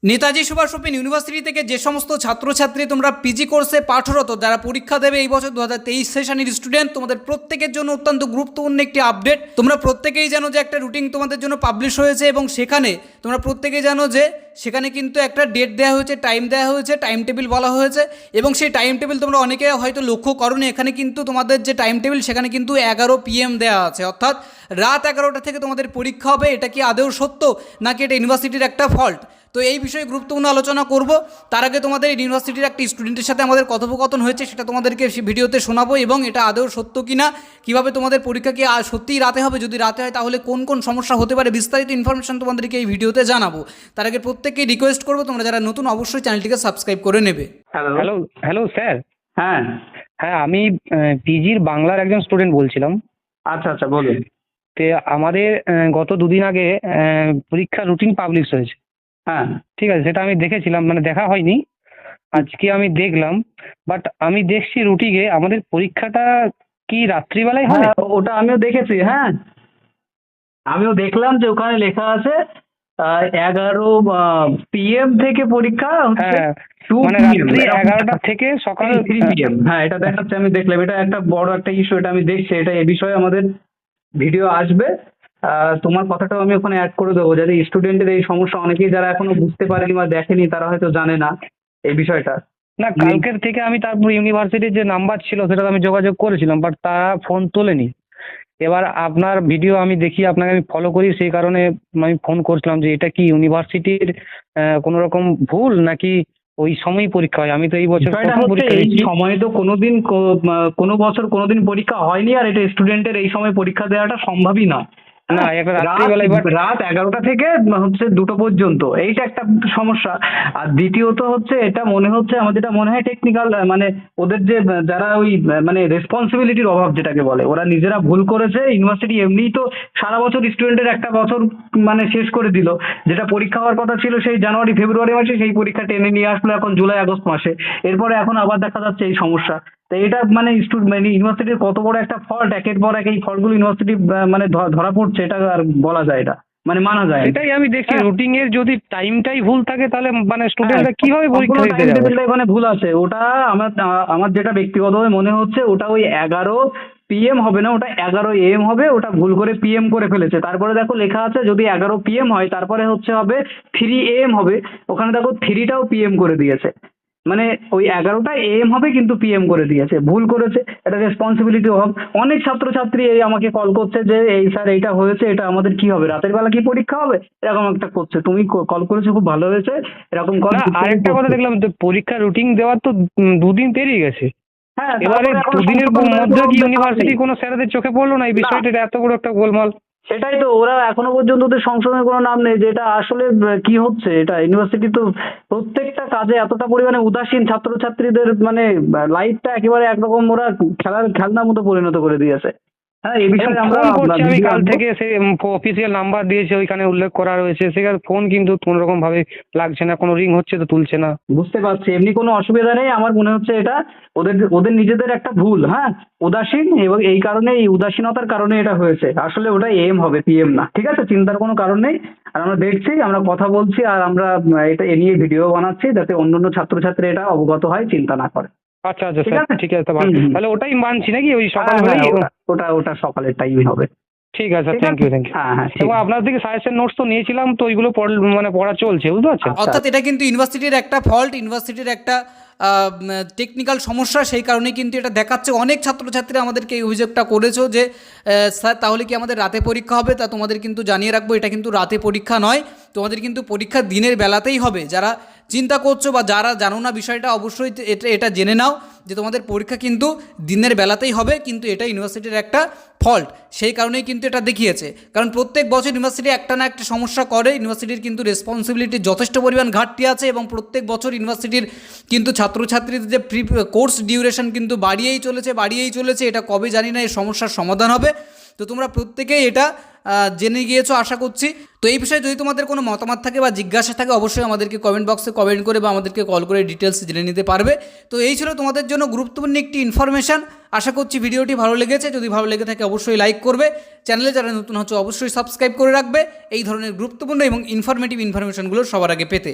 Netaji Subhash open university থেকে যে সমস্ত ছাত্রছাত্রী তোমরা পিজি কোর্সে পাঠরত যারা পরীক্ষা দেবে এই বছর 2023 সেশনের স্টুডেন্ট, তোমাদের প্রত্যেকের জন্য অত্যন্ত গুরুত্বপূর্ণ একটি আপডেট। তোমরা প্রত্যেকেই জানো যে একটা রুটিন তোমাদের জন্য পাবলিশ হয়েছে এবং সেখানে তোমরা প্রত্যেকেই জানো যে সেখানে কিন্তু একটা ডেট দেওয়া হয়েছে, টাইম দেওয়া হয়েছে, টাইম টেবিল বলা হয়েছে এবং সেই টাইম টেবিল তোমরা অনেকে হয়তো লক্ষ্য করোনি। এখানে কিন্তু তোমাদের যে টাইম টেবিল সেখানে কিন্তু 11 PM দেওয়া আছে, অর্থাৎ রাত 11টা থেকে তোমাদের পরীক্ষা হবে। এটা কি আদৌ সত্য নাকি এটা ইউনিভার্সিটির একটা ফল্ট? তো এই বিষয়ে গুরুত্বপূর্ণ আলোচনা করব। তার আগে তোমাদের ইউনিভার্সিটির একটা স্টুডেন্টের সাথে আমাদের কথোপকথন হয়েছে, সেটা তোমাদেরকে ভিডিওতে শোনাবো এবং এটা আদৌ সত্য কিনা, কিভাবে তোমাদের পরীক্ষা কি সত্যিই রাতে হবে, যদি রাতে হয় তাহলে কোন কোন সমস্যা হতে পারে, বিস্তারিত ইনফরমেশন তোমাদেরকে এই ভিডিওতে জানাবো। তার আগে প্রত্যেককেই রিকোয়েস্ট করবো তোমরা যারা নতুন অবশ্যই চ্যানেলটিকে সাবস্ক্রাইব করে নেবে। Hello hello hello sir. হ্যাঁ হ্যাঁ, আমি পিজির বাংলার একজন স্টুডেন্ট বলছিলাম। আচ্ছা আচ্ছা বলুন। তে আমাদের গত দুদিন আগে পরীক্ষার রুটিন পাবলিশ হয়েছে। হ্যাঁ ঠিক আছে, সেটা আমি দেখেছিলাম, মানে দেখা হয়নি, আজকে আমি দেখলাম। বাট আমি দেখছি রুটিনে আমাদের পরীক্ষাটা কি রাত্রিবেলায় হবে? হ্যাঁ ওটা আমিও দেখেছি। হ্যাঁ আমিও দেখলাম যে ওখানে লেখা আছে 11 PM থেকে পরীক্ষা হচ্ছে হ্যাঁ, 2 মানে PM রাত্রি 11টা থেকে সকাল 3 PM। হ্যাঁ এটা দেখাচ্ছে, আমি দেখলাম। এটা একটা বড় একটা ইস্যু, এটা আমি দেখছি। এটা এ বিষয়ে আমাদের ভিডিও আসবে। তোমার কথাটাও আমি ওখানে অ্যাড করে দেবো, যাতে স্টুডেন্টের এই সমস্যা, অনেকেই যারা এখনো বুঝতে পারেনি বা দেখেনি তারা হয়তো জানে না এই বিষয়টা। না, কালকের থেকে আমি তারপর ইউনিভার্সিটির যে নাম্বার ছিল সেটা আমি যোগাযোগ করেছিলাম, বাট তারা ফোন তোলেনি। এবার আপনার ভিডিও আমি দেখি, আপনাকে আমি ফলো করি, সেই কারণে আমি ফোন করছিলাম যে এটা কি ইউনিভার্সিটির কোনো রকম ভুল নাকি ওই সময়ই পরীক্ষা হয়? আমি তো এই বছর বিষয়টা প্রথম হচ্ছে পরীক্ষা এই দিচ্ছি। সময় তো কোনোদিন কোনো বছর কোনোদিন পরীক্ষা হয়নি, আর এটা স্টুডেন্টের এই সময় পরীক্ষা দেওয়াটা সম্ভবই না। না, একটা রাত্রিবেলায় রাত 11টা থেকে হচ্ছে 2টো পর্যন্ত, এইটা একটা সমস্যা। আর দ্বিতীয়ত হচ্ছে এটা মনে হচ্ছে আমার, যেটা মনে হয় টেকনিক্যাল, মানে ওদের যে যারা ওই মানে রেসপন্সিবিলিটির অভাব যেটাকে বলে, ওরা নিজেরা ভুল করেছে। ইউনিভার্সিটি এমনিই তো সারা বছর স্টুডেন্টের একটা বছর মানে শেষ করে দিল। যেটা পরীক্ষা হওয়ার কথা ছিল সেই জানুয়ারি ফেব্রুয়ারি মাসে, সেই পরীক্ষা টেনে নিয়ে আসলো এখন জুলাই আগস্ট মাসে। এরপরে এখন আবার দেখা যাচ্ছে এই সমস্যা। তো এটা মানে মানে ইউনিভার্সিটির কত বড় একটা ফল্ট, একের পর এক এই ফল্টগুলো ইউনিভার্সিটি মানে ধরা পড়ছে, এটা আর বলা যায় না, মানে মানা যায় না। এটাই আমি দেখছি, হ্যাঁ। রুটিনের যদি টাইমটাই ভুল থাকে তাহলে মানে হ্যাঁ, স্টুডেন্টরা কিভাবে পরীক্ষা দিতে টাইম যাবে? টেবিলটা এখানে ভুল আছে। ওটা আমার আমার যেটা ব্যক্তিগতভাবে মনে হচ্ছে, ওটা ওই 11 PM হবে না, ওটা 11 AM হবে। ওটা ভুল করে PM করে ফেলেছে। তারপরে দেখো লেখা আছে যদি 11 PM হয় তারপরে হচ্ছে হবে 3 AM হবে। ওখানে দেখো 3টাও PM করে দিয়েছে, মানে ওই 11টা AM হবে কিন্তু PM করে দিয়েছে, ভুল করেছে। এটা রেসপন্সিবিলিটি অভাব। অনেক ছাত্রছাত্রী এই আমাকে কল করছে যে এই স্যার এইটা হয়েছে, এটা আমাদের কি হবে, রাতের বেলা কি পরীক্ষা হবে, এরকম একটা করছে। তুমি কল করেছো, খুব ভালো হয়েছে। এরকম কল না, আরেকটা কথা দেখলাম তো, পরীক্ষার রুটিন দেওয়ার তো দুদিন পেরিয়ে গেছে। হ্যাঁ, এবারে তারপরে এখন দুদিনের সংশোধনের মধ্যে কি কোনো ইউনিভার্সিটি নেই। কোনো স্যারদের চোখে পড়লো না এই বিষয়টা? এটা এত বড় একটা গোলমাল। সেটাই তো, ওরা এখনো পর্যন্ত ওদের সংশোধনের কোনো নাম নেই, যে এটা আসলে কি হচ্ছে। এটা ইউনিভার্সিটি তো প্রত্যেকটা কাজে এতটা পরিমাণে উদাসীন, ছাত্রছাত্রীদের মানে লাইফটা একেবারে একরকম ওরা খেলনার মতো পরিণত করে দিয়েছে। হ্যাঁ, এই বিষয়ে আমরা ফোন করছি আমি ভিডিও কাল আনবো। থেকে, সে অফিসিয়াল নাম্বার দিয়েছে, ওইখানে উল্লেখ করা রয়েছে, সেখানে ফোন কিন্তু কোনো রকম ভাবে লাগছে না, কোনো রিং হচ্ছে তো তুলছে না। বুঝতে পারছি, এমনি কোনো অসুবিধা নেই। আমার মনে হচ্ছে এটা ওদের ওদের নিজেদের একটা ভুল। হ্যাঁ, উদাসীন, এবং এই কারণে, এই উদাসীনতার কারণে এটা হয়েছে। আসলে ওটা AM হবে, PM না। ঠিক আছে, চিন্তার কোনো কারণ নেই। আর আমরা দেখছি, আমরা কথা বলছি, আর আমরা এটা এ নিয়ে ভিডিও বানাচ্ছি যাতে অন্যান্য ছাত্রছাত্রী এটা অবগত হয়, চিন্তা না করে। আচ্ছা আচ্ছা ঠিক স্যার, আছে? ঠিক আছে, তো ভালো। হুম, হুম। তাহলে ওটাই মানছি নাকি, ওই হ্যাঁ, সকালবেলায়? হ্যাঁ, ওটা সকালের টাইমই হবে। ঠিক আছে, ঠিক থ্যাংক আছে? You, thank you. হ্যাঁ হ্যাঁ, ঠিক এবং আছে। আপনার থেকে সাজেশন নোটস তো নিয়েছিলাম, তো ওইগুলো মানে পড়া চলছে, বুঝতে পারছেন? অর্থাৎ এটা কিন্তু ইউনিভার্সিটির একটা ফল্ট, ইউনিভার্সিটির একটা টেকনিক্যাল সমস্যা। সেই কারণেই কিন্তু এটা দেখাচ্ছে। অনেক ছাত্রছাত্রীরা আমাদেরকে এই অভিযোগটা করেছো যে স্যার তাহলে কি আমাদের রাতে পরীক্ষা হবে? তা তোমাদের কিন্তু জানিয়ে রাখবো, এটা কিন্তু রাতে পরীক্ষা নয়, তোমাদের কিন্তু পরীক্ষা দিনের বেলাতেই হবে। যারা চিন্তা করছো বা যারা জানো না বিষয়টা, অবশ্যই এটা জেনে নাও যে তোমাদের পরীক্ষা কিন্তু দিনের বেলাতেই হবে, কিন্তু এটা ইউনিভার্সিটির একটা ফল্ট। সেই কারণেই কিন্তু এটা দেখিয়েছে। কারণ প্রত্যেক বছর ইউনিভার্সিটি একটা না একটা সমস্যা করে। ইউনিভার্সিটির কিন্তু রেসপন্সিবিলিটির যথেষ্ট পরিমাণ ঘাটতি আছে এবং প্রত্যেক বছর ইউনিভার্সিটির কিন্তু ছাত্রছাত্রীদের যে কোর্স ডিউরেশন কিন্তু বাড়িয়েই চলেছে। এটা কবে জানি না এই সমস্যার সমাধান হবে। তো তোমরা প্রত্যেকেই এটা জেনে গিয়েছো আশা করছি। তো এই বিষয়ে যদি তোমাদের কোনো মতামত থাকে বা জিজ্ঞাসা থাকে, অবশ্যই আমাদেরকে কমেন্ট বক্সে কমেন্ট করে বা আমাদেরকে কল করে ডিটেলস জেনে নিতে পারবে। তো এই ছিল তোমাদের জন্য গুরুত্বপূর্ণ একটি ইনফরমেশান। আশা করছি ভিডিওটি ভালো লেগেছে। যদি ভালো লেগে থাকে অবশ্যই লাইক করবে, চ্যানেলে যারা নতুন হচ্ছে অবশ্যই সাবস্ক্রাইব করে রাখবে এই ধরনের গুরুত্বপূর্ণ এবং ইনফরমেটিভ ইনফরমেশনগুলো সবার আগে পেতে।